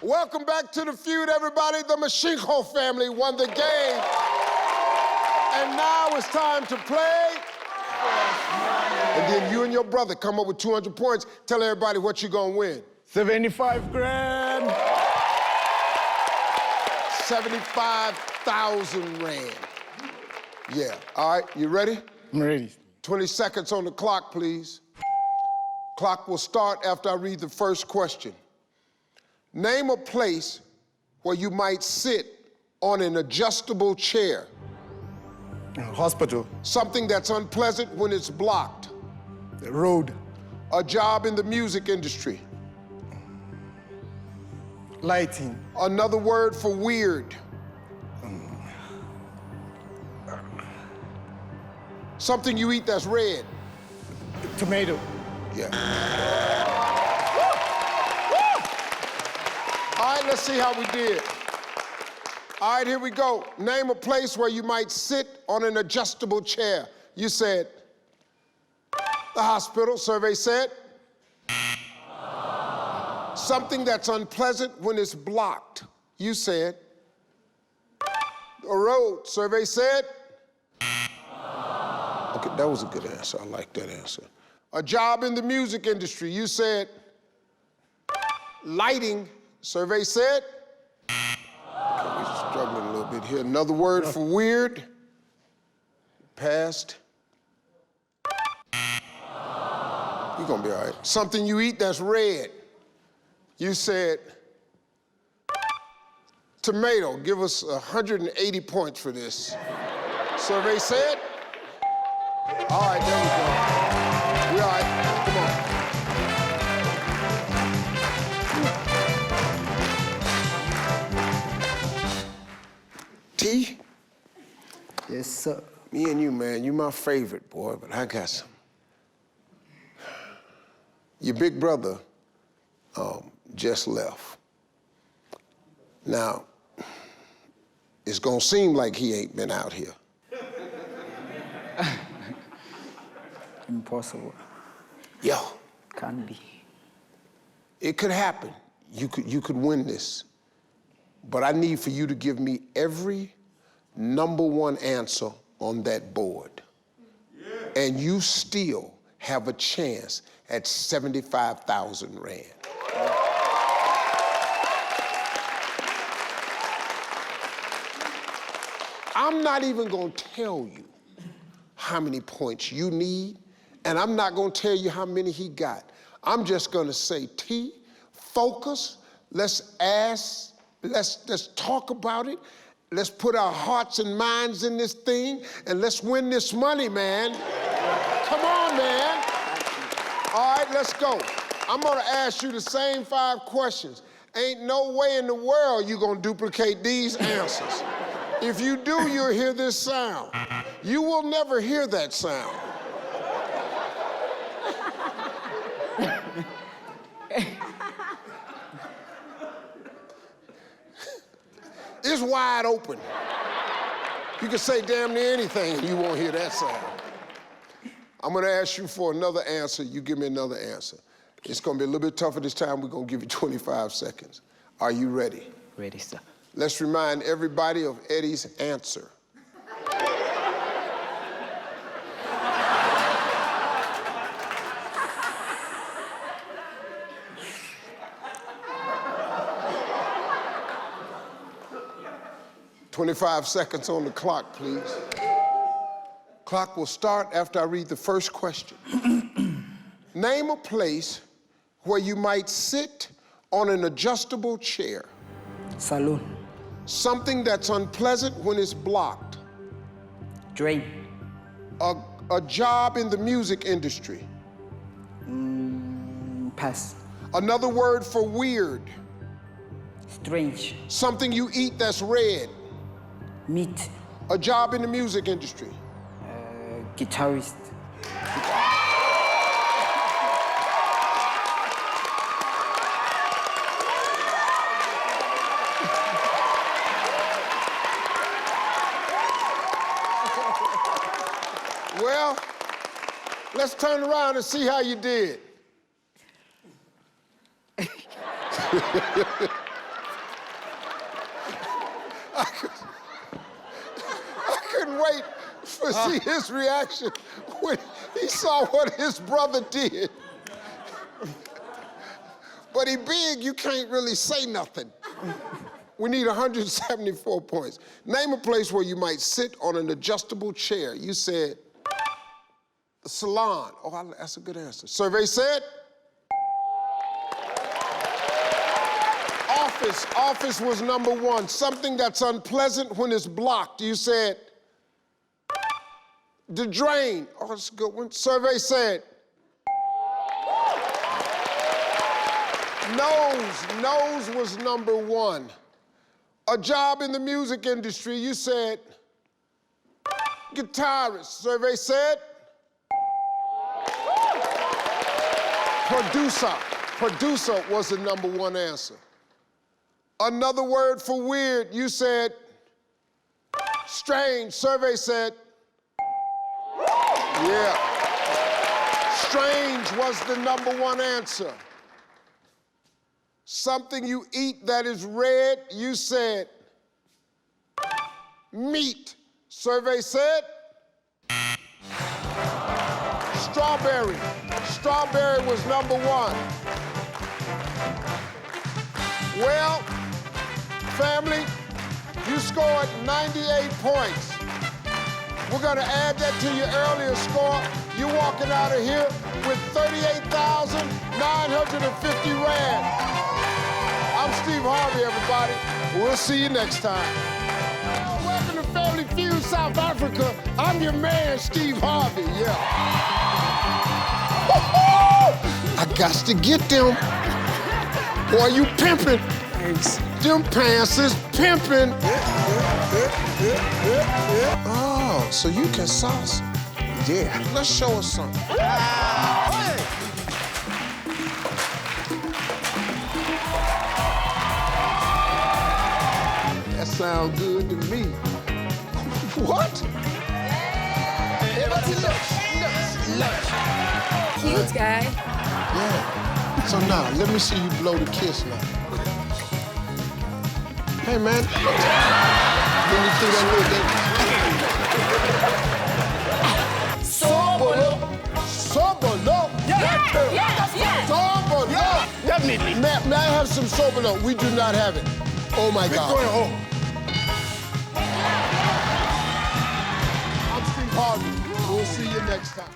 Welcome back to the Feud, everybody. The Machinko family won the game. And now it's time to play. And then you and your brother come up with 200 points. Tell everybody what you're gonna win. 75 grand. 75,000 rand. Yeah, all right, you ready? I'm ready. 20 seconds on the clock, please. Clock will start after I read the first question. Name a place where you might sit on an adjustable chair. Hospital. Something that's unpleasant when it's blocked. Road. A job in the music industry. Lighting. Another word for weird. Something you eat that's red. Tomato. Yeah. All right, let's see how we did. All right, here we go. Name a place where you might sit on an adjustable chair. You said the hospital, survey said. Something that's unpleasant when it's blocked. You said a road, survey said. Okay, that was a good answer. I like that answer. A job in the music industry. You said lighting, survey said. Okay, we're struggling a little bit here. Another word for weird. Passed. You're gonna be all right. Something you eat that's red. You said tomato. Give us 180 points for this. Survey said. All right, there we go. We all right. Come on. T? Yes, sir. Me and you, man, you my favorite, boy, but I got some. Your big brother just left. Now, it's gonna seem like he ain't been out here. Impossible. Yo. Can't be. It could happen. You could win this. But I need for you to give me every #1 answer on that board. Yeah. And you still have a chance at 75,000 rand. I'm not even gonna tell you how many points you need, and I'm not gonna tell you how many he got. I'm just gonna say, T, focus, let's ask, let's talk about it, let's put our hearts and minds in this thing, and let's win this money, man. Come on, man. All right, let's go. I'm gonna ask you the same 5 questions. Ain't no way in the world you're gonna duplicate these answers. If you do, you'll hear this sound. You will never hear that sound. It's wide open. You can say damn near anything and you won't hear that sound. I'm gonna ask you for another answer, you give me another answer. It's gonna be a little bit tougher this time, we're gonna give you 25 seconds. Are you ready? Ready, sir. Let's remind everybody of Eddie's answer. "25 seconds on the clock, please. Clock will start after I read the first question. Name a place where you might sit on an adjustable chair. Saloon. Something that's unpleasant when it's blocked. Drain. A job in the music industry. Pass. Another word for weird. Strange. Something you eat that's red. Meat. A job in the music industry. Guitarist. Well, let's turn around and see how you did. I couldn't wait to see his reaction when he saw what his brother did. But he big, you can't really say nothing. We need 174 points. Name a place where you might sit on an adjustable chair. You said, the salon. Oh, that's a good answer. Survey said? Office. Office was number one. Something that's unpleasant when it's blocked. You said, the drain. Oh, that's a good one. Survey said, nose. Nose was number one. A job in the music industry, you said, guitarist. Survey said, producer. Producer was the number one answer. Another word for weird, you said, strange. Survey said, yeah. Strange was the number one answer. Something you eat that is red, you said, meat. Survey said, strawberry. Strawberry was number one. Well, family, you scored 98 points. We're gonna add that to your earlier score. You're walking out of here with 38,950 Rand. I'm Steve Harvey, everybody. We'll see you next time. Welcome to Family Feud, South Africa. I'm your man, Steve Harvey, yeah. I got to get them. Boy, you pimping. Thanks. Them pants is pimping. Oh, so you can salsa. Yeah. Let's show us something. That sounds good to me. What? Cute guy. Yeah. So now, let me see you blow the kiss now. Hey, man. When you threw that little Sobolo. Sobolo? Yes. Sobolo? Definitely. May I have some sobolo? We do not have it. Oh, my God. Going home. I'm Steve Harvey. We'll see you next time.